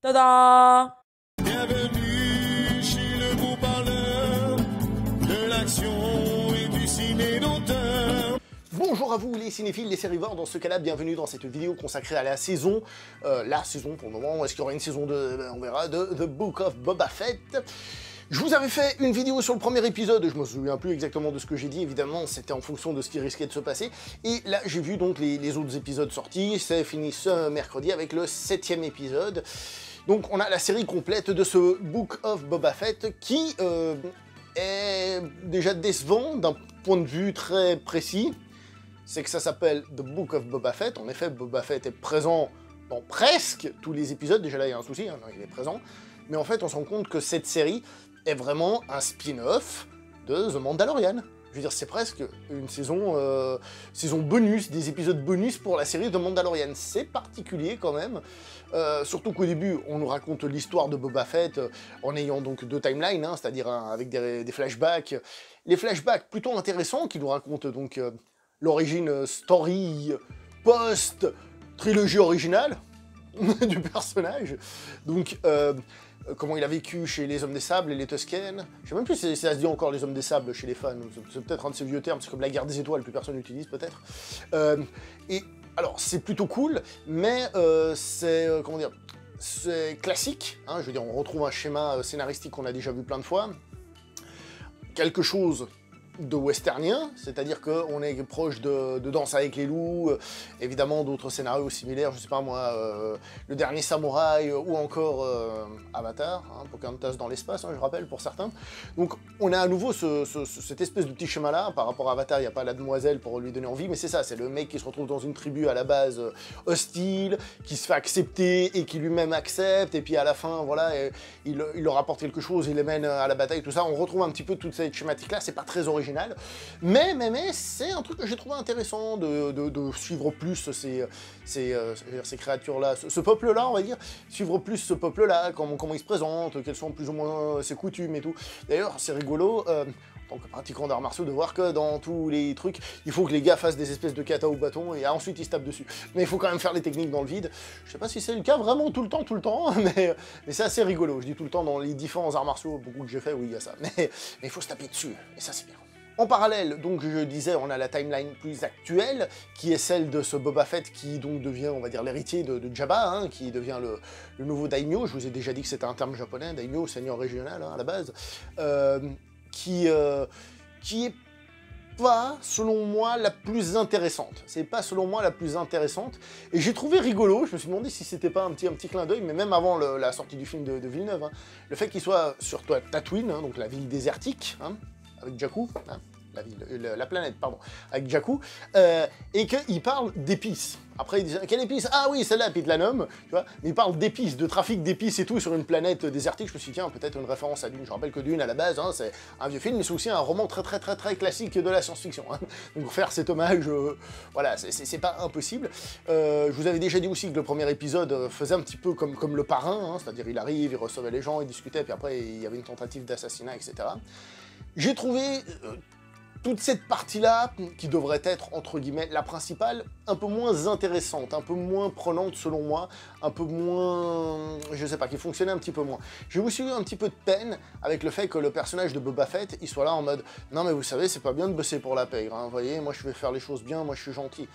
Tada! Bienvenue chez le beau parleur de l'action et du ciné d'auteur. Bonjour à vous les cinéphiles, les sérivores, dans ce cas-là, bienvenue dans cette vidéo consacrée à la saison pour le moment, est-ce qu'il y aura une saison 2, on verra, de The Book of Boba Fett. Je vous avais fait une vidéo sur le premier épisode, je me souviens plus exactement de ce que j'ai dit, évidemment, c'était en fonction de ce qui risquait de se passer, et là j'ai vu donc les autres épisodes sortis, c'est fini ce mercredi avec le 7e épisode. Donc on a la série complète de ce Book of Boba Fett qui est déjà décevant d'un point de vue très précis. C'est que ça s'appelle The Book of Boba Fett. En effet, Boba Fett est présent dans presque tous les épisodes. Déjà là, il y a un souci, hein, il est présent. Mais en fait, on se rend compte que cette série est vraiment un spin-off de The Mandalorian. Je veux dire, c'est presque une saison bonus, des épisodes bonus pour la série de Mandalorian. C'est particulier quand même, surtout qu'au début, on nous raconte l'histoire de Boba Fett en ayant donc deux timelines, hein, c'est-à-dire avec des flashbacks. Les flashbacks plutôt intéressants qui nous racontent donc l'origine story post-trilogie originale du personnage. Donc, comment il a vécu chez les Hommes des Sables et les Tusken. Je sais même plus si ça se dit encore les Hommes des Sables chez les fans. C'est peut-être un de ces vieux termes, c'est comme la guerre des étoiles, plus personne n'utilise peut-être. Et alors, c'est plutôt cool, mais c'est, comment dire, c'est classique. Hein, je veux dire, on retrouve un schéma scénaristique qu'on a déjà vu plein de fois. Quelque chose de westernien, c'est-à-dire qu'on est proche de Danse avec les loups, évidemment d'autres scénarios similaires, je sais pas moi, Le Dernier Samouraï, ou encore Avatar, hein, Pocahontas dans l'espace, hein, je rappelle, pour certains. Donc on a à nouveau cette espèce de petit schéma-là. Par rapport à Avatar, il n'y a pas la demoiselle pour lui donner envie, mais c'est ça, c'est le mec qui se retrouve dans une tribu à la base hostile, qui se fait accepter, et qui lui-même accepte, et puis à la fin, voilà, il leur apporte quelque chose, il les mène à la bataille, tout ça. On retrouve un petit peu toute cette schématique-là, c'est pas très original. Mais c'est un truc que j'ai trouvé intéressant de suivre plus ces créatures-là, ce peuple-là, on va dire, suivre plus ce peuple-là, comment il se présente, quelles sont plus ou moins ses coutumes et tout. D'ailleurs, c'est rigolo, en tant que pratiquant d'arts martiaux, de voir que dans tous les trucs, il faut que les gars fassent des espèces de kata au bâton et ensuite ils se tapent dessus. Mais il faut quand même faire les techniques dans le vide. Je sais pas si c'est le cas vraiment tout le temps, mais c'est assez rigolo. Je dis tout le temps dans les différents arts martiaux, beaucoup que j'ai fait, oui, il y a ça. Mais il faut se taper dessus, et ça c'est bien. En parallèle, donc je disais, on a la timeline plus actuelle, qui est celle de ce Boba Fett qui donc devient, on va dire, l'héritier de Jabba, hein, qui devient le nouveau daimyo. Je vous ai déjà dit que c'était un terme japonais, daimyo, seigneur régional, hein, à la base, qui est pas, selon moi, la plus intéressante. C'est pas, selon moi, la plus intéressante. Et j'ai trouvé rigolo, je me suis demandé si c'était pas un petit clin d'œil, mais même avant la sortie du film de Villeneuve, hein, le fait qu'il soit sur Tatooine, hein, donc la ville désertique, hein, avec Jakku, hein, la planète, pardon, avec Jakku, et qu'il parle d'épices. Après, il dit, quelle épice? Ah oui, celle-là, puis de la nomme, tu vois, mais il parle d'épices, de trafic d'épices et tout sur une planète désertique. Je me suis dit, tiens, peut-être une référence à Dune. Je rappelle que Dune, à la base, hein, c'est un vieux film, mais c'est aussi un roman très classique de la science-fiction. Hein. Donc faire cet hommage, voilà, c'est pas impossible. Je vous avais déjà dit aussi que le premier épisode faisait un petit peu comme le parrain, hein, c'est-à-dire il arrive, il recevait les gens, il discutait, puis après il y avait une tentative d'assassinat, etc. J'ai trouvé toute cette partie-là, qui devrait être, entre guillemets, la principale, un peu moins intéressante, un peu moins prenante selon moi, un peu moins, je sais pas, qui fonctionnait un petit peu moins. J'ai aussi eu un petit peu de peine avec le fait que le personnage de Boba Fett, il soit là en mode « Non mais vous savez, c'est pas bien de bosser pour la pègre, hein, vous voyez, moi je vais faire les choses bien, moi je suis gentil. »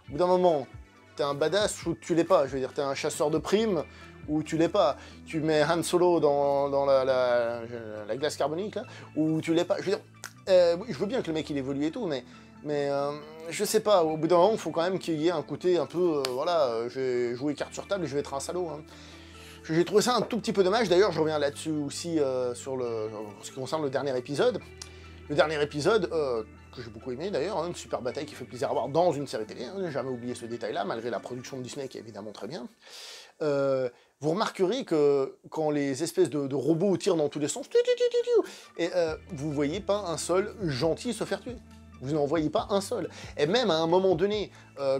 Au bout d'un moment, t'es un badass ou tu l'es pas, je veux dire, t'es un chasseur de primes ou tu l'es pas. Tu mets Han Solo dans la glace carbonique, là, ou tu l'es pas. Je veux dire, je veux bien que le mec il évolue et tout, mais je sais pas, au bout d'un moment, il faut quand même qu'il y ait un côté un peu, voilà, je vais jouer carte sur table et je vais être un salaud. Hein. J'ai trouvé ça un tout petit peu dommage, d'ailleurs je reviens là-dessus aussi sur ce qui concerne le dernier épisode. Le dernier épisode, que j'ai beaucoup aimé d'ailleurs, hein, une super bataille qui fait plaisir à voir dans une série télé, hein, j'ai jamais oublié ce détail-là, malgré la production de Disney qui est évidemment très bien. Vous remarquerez que quand les espèces de robots tirent dans tous les sens, et vous voyez pas un seul gentil se faire tuer. Vous n'en voyez pas un seul. Et même à un moment donné,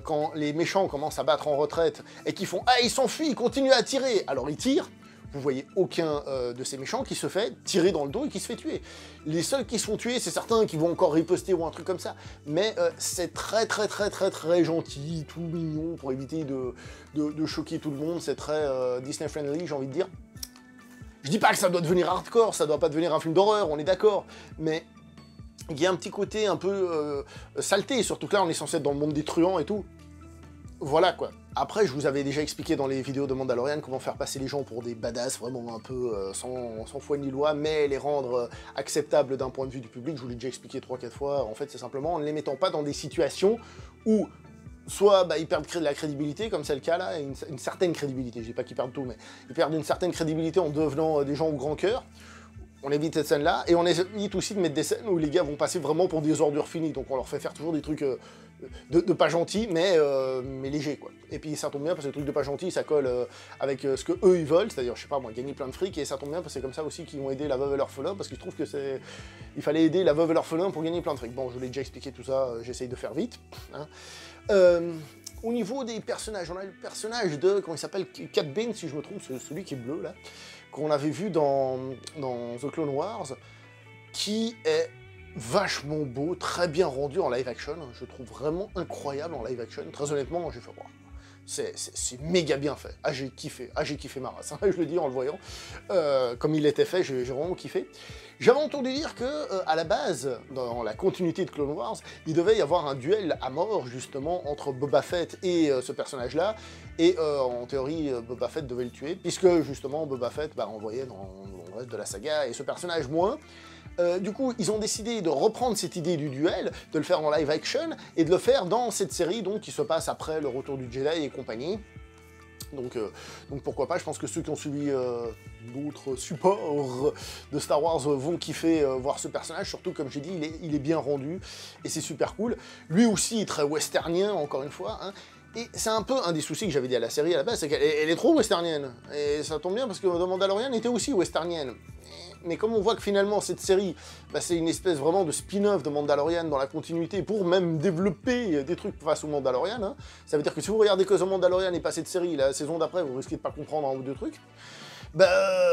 quand les méchants commencent à battre en retraite et qu'ils font « Ah, ils s'enfuient, ils continuent à tirer !» Alors ils tirent, vous voyez aucun de ces méchants qui se fait tirer dans le dos et qui se fait tuer. Les seuls qui se font tuer, c'est certains qui vont encore riposter ou un truc comme ça, mais c'est très gentil, tout mignon, pour éviter de choquer tout le monde, c'est très Disney friendly, j'ai envie de dire. Je dis pas que ça doit devenir hardcore, ça doit pas devenir un film d'horreur, on est d'accord, mais il y a un petit côté un peu saleté, surtout que là on est censé être dans le monde des truands et tout. Voilà quoi. Après, je vous avais déjà expliqué dans les vidéos de Mandalorian comment faire passer les gens pour des badass, vraiment un peu sans foi ni loi, mais les rendre acceptables d'un point de vue du public. Je vous l'ai déjà expliqué 3-4 fois. En fait, c'est simplement en ne les mettant pas dans des situations où soit ils perdent de la crédibilité, comme c'est le cas là, une certaine crédibilité. Je dis pas qu'ils perdent tout, mais ils perdent une certaine crédibilité en devenant des gens au grand cœur. On évite cette scène-là, et on évite aussi de mettre des scènes où les gars vont passer vraiment pour des ordures finies, donc on leur fait faire toujours des trucs de pas gentils, mais légers, quoi. Et puis ça tombe bien, parce que les trucs de pas gentils, ça colle avec ce que eux ils veulent, c'est-à-dire, je sais pas moi, gagner plein de fric, et ça tombe bien, parce que c'est comme ça aussi qu'ils vont aider la veuve et l'orphelin, parce qu'ils trouvent que c'est... Il fallait aider la veuve et l'orphelin pour gagner plein de fric. Bon, je vous l'ai déjà expliqué tout ça, j'essaye de faire vite. Hein. Au niveau des personnages, on a le personnage de, comment il s'appelle, Cad Bane, si je me trompe, c'est celui qui est bleu, là, qu'on avait vu dans The Clone Wars, qui est vachement beau, très bien rendu en live action, je le trouve vraiment incroyable en live action, très honnêtement, j'ai fait voir. C'est méga bien fait, j'ai kiffé ma race, hein, je le dis en le voyant, comme il était fait, j'ai vraiment kiffé. J'avais entendu dire que, à la base, dans la continuité de Clone Wars, il devait y avoir un duel à mort, justement, entre Boba Fett et ce personnage-là, et en théorie, Boba Fett devait le tuer, puisque, justement, Boba Fett envoyé dans le reste de la saga, et ce personnage moins. Du coup, ils ont décidé de reprendre cette idée du duel, de le faire en live action, et de le faire dans cette série, donc, qui se passe après le retour du Jedi et compagnie. Donc pourquoi pas, je pense que ceux qui ont suivi d'autres supports de Star Wars vont kiffer voir ce personnage, surtout comme j'ai dit, il est bien rendu, et c'est super cool. Lui aussi, très westernien, encore une fois, hein, et c'est un peu un des soucis que j'avais dit à la série à la base, c'est qu'elle est trop westernienne, et ça tombe bien parce que The Mandalorian était aussi westernienne. Mais comme on voit que finalement cette série, c'est une espèce vraiment de spin-off de Mandalorian dans la continuité pour même développer des trucs face au Mandalorian, hein, ça veut dire que si vous regardez que The Mandalorian et pas cette série, la saison d'après, vous risquez de pas comprendre un ou deux trucs.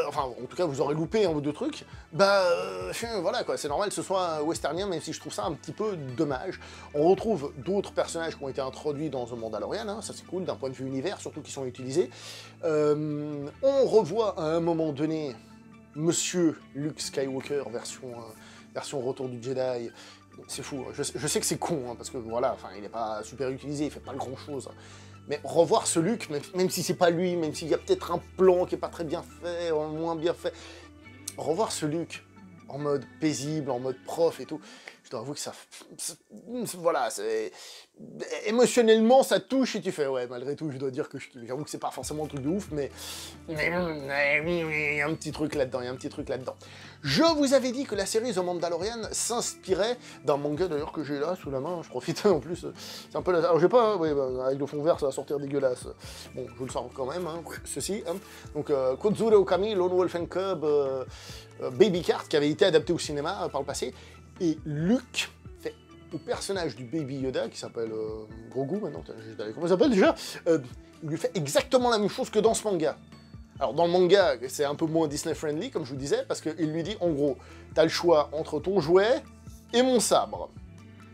Enfin, en tout cas, vous aurez loupé un ou deux trucs. Voilà quoi, c'est normal que ce soit westernien, même si je trouve ça un petit peu dommage. On retrouve d'autres personnages qui ont été introduits dans The Mandalorian, hein, ça c'est cool, d'un point de vue univers, surtout qui sont utilisés. On revoit à un moment donné Monsieur Luke Skywalker, version Retour du Jedi. C'est fou, je sais que c'est con, hein, parce que voilà, il n'est pas super utilisé, il fait pas grand chose. Mais revoir ce Luke, même si c'est pas lui, même s'il y a peut-être un plan qui est pas très bien fait, moins bien fait, revoir ce Luke en mode paisible, en mode prof et tout, je dois avouer que voilà, émotionnellement ça touche et tu fais ouais, malgré tout je dois dire que je kiffe. J'avoue que c'est pas forcément un truc de ouf, mais il y a un petit truc là-dedans, Je vous avais dit que la série The Mandalorian s'inspirait d'un manga d'ailleurs que j'ai là sous la main, je profite en plus, c'est un peu alors j'ai pas, avec le fond vert ça va sortir dégueulasse, bon je vous le sors quand même, hein, ceci, hein. Donc Kozure Okami, Lone Wolf and Cub, Baby Cart, qui avait été adapté au cinéma par le passé, et Luke fait au personnage du Baby Yoda, qui s'appelle Grogu maintenant, comment il s'appelle déjà, il lui fait exactement la même chose que dans ce manga. Alors dans le manga, c'est un peu moins Disney friendly, comme je vous disais, parce qu'il lui dit, en gros, t'as le choix entre ton jouet et mon sabre.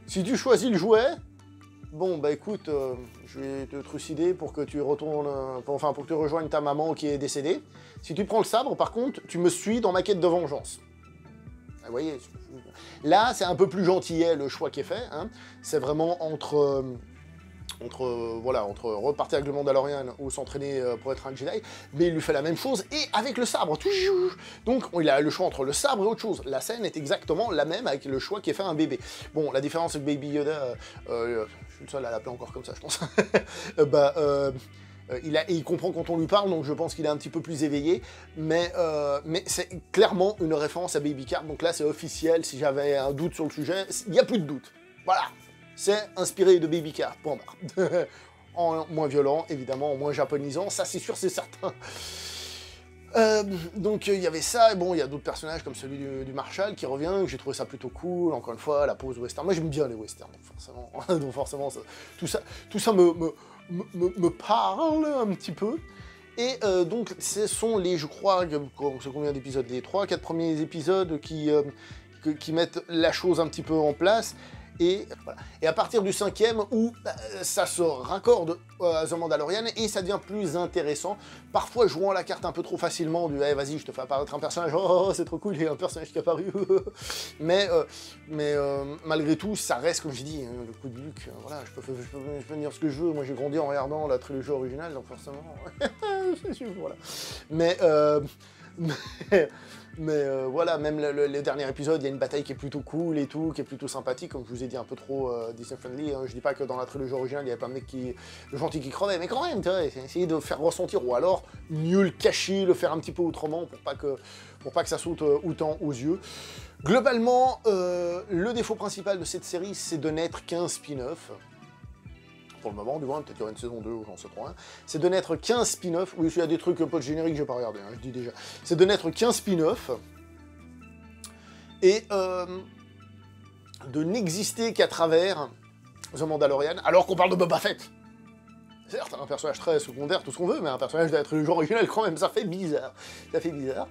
Si tu choisis le jouet, bon écoute, je vais te trucider pour que tu retournes, pour que tu rejoignes ta maman qui est décédée. Si tu prends le sabre, par contre, tu me suis dans ma quête de vengeance. Vous voyez, là, c'est un peu plus gentillet le choix qui est fait, hein. C'est vraiment entre repartir avec le Mandalorian ou s'entraîner pour être un Jedi, mais il lui fait la même chose, et avec le sabre. Donc, il a le choix entre le sabre et autre chose. La scène est exactement la même avec le choix qui est fait un bébé. Bon, la différence avec Baby Yoda, je suis le seul à l'appeler encore comme ça, je pense. Il comprend quand on lui parle, donc je pense qu'il est un petit peu plus éveillé, mais c'est clairement une référence à Baby Cart, donc là c'est officiel, si j'avais un doute sur le sujet, il n'y a plus de doute. Voilà, c'est inspiré de Baby Cart, point barre. En moins violent, évidemment, en moins japonisant, ça c'est sûr, c'est certain. Donc il y avait ça, et bon, il y a d'autres personnages comme celui du Marshal qui revient, j'ai trouvé ça plutôt cool, encore une fois, la pose western. Moi j'aime bien les westerns, donc forcément tout ça me parle un petit peu. Et donc, ce sont les, je crois, c'est combien d'épisodes? Les 3-4 premiers épisodes qui mettent la chose un petit peu en place. Et, voilà. Et à partir du 5e, où ça se raccorde à The Mandalorian, et ça devient plus intéressant, parfois jouant la carte un peu trop facilement, du hey, vas-y, je te fais apparaître un personnage, oh, c'est trop cool, il y a un personnage qui est apparu. mais malgré tout, ça reste, comme je dis, le coup de Luke, voilà, je peux dire ce que je veux, moi j'ai grandi en regardant la trilogie originale, donc forcément, voilà. Mais voilà, même le dernier épisode, il y a une bataille qui est plutôt cool et tout, qui est plutôt sympathique, comme je vous ai dit, un peu trop Disney-friendly. Hein. Je dis pas que dans la trilogie originale, il y avait pas un mec le gentil qui crevait, mais quand même, tu vois, essayer de faire ressentir, ou alors mieux le cacher, le faire un petit peu autrement, pour pas que ça saute autant aux yeux. Globalement, le défaut principal de cette série, c'est de n'être qu'un spin-off. Pour le moment, du moins, peut-être qu'il y aura une saison 2 ou j'en sais trop rien, c'est de n'être qu'un spin-off, oui, il y a des trucs pas de générique, j'ai pas regardé, hein, je dis déjà, c'est de n'être qu'un spin-off, et de n'exister qu'à travers The Mandalorian, alors qu'on parle de Boba Fett. Certes, un personnage très secondaire, tout ce qu'on veut, mais un personnage de la trilogie originale, quand même, ça fait bizarre. Ça fait bizarre.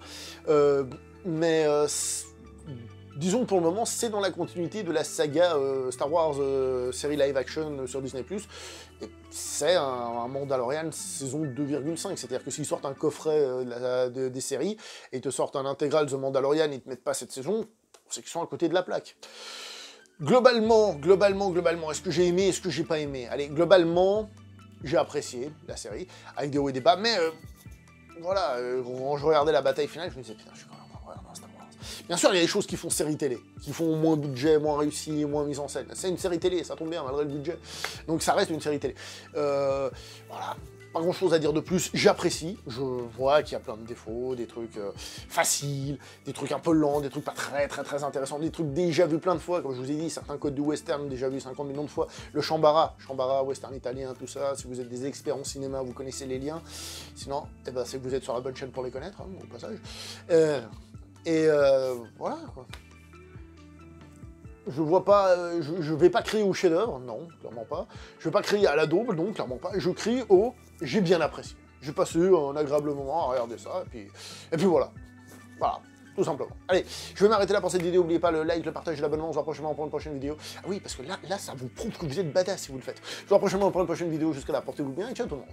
Disons que pour le moment, c'est dans la continuité de la saga Star Wars série live action sur Disney+. Et c'est un Mandalorian saison 2,5. C'est-à-dire que s'ils sortent un coffret des séries, et ils te sortent un intégral The Mandalorian, et ils te mettent pas cette saison, c'est qu'ils sont à côté de la plaque. Globalement, est-ce que j'ai aimé, est-ce que j'ai pas aimé? Allez, globalement, j'ai apprécié la série, avec des hauts et des bas, mais voilà, quand je regardais la bataille finale, je me disais, putain, je suis quand même en train de regarder un Star Wars. Bien sûr, il y a des choses qui font série télé, qui font moins budget, moins réussi, moins mise en scène. C'est une série télé, ça tombe bien, malgré le budget. Donc ça reste une série télé. Voilà, pas grand-chose à dire de plus. J'apprécie, je vois qu'il y a plein de défauts, des trucs faciles, des trucs un peu lents, des trucs pas très intéressants, des trucs déjà vus plein de fois, comme je vous ai dit, certains codes du western déjà vus 50 millions de fois. Le Chambara, western italien, tout ça, si vous êtes des experts en cinéma, vous connaissez les liens. Sinon, eh ben, c'est que vous êtes sur la bonne chaîne pour les connaître, hein, au passage. Voilà, quoi. Je vois pas, je vais pas crier au chef-d'œuvre, non, clairement pas. Je vais pas crier à la daube, non, clairement pas. Je crie au j'ai bien apprécié. J'ai passé un agréable moment à regarder ça, et puis voilà. Voilà, tout simplement. Allez, je vais m'arrêter là pour cette vidéo. N'oubliez pas le like, le partage et l'abonnement. On se voit prochainement pour une prochaine vidéo. Ah oui, parce que là, ça vous prouve que vous êtes badass si vous le faites. Je vous vois prochainement pour une prochaine vidéo. Jusqu'à là, portez-vous bien et ciao tout le monde.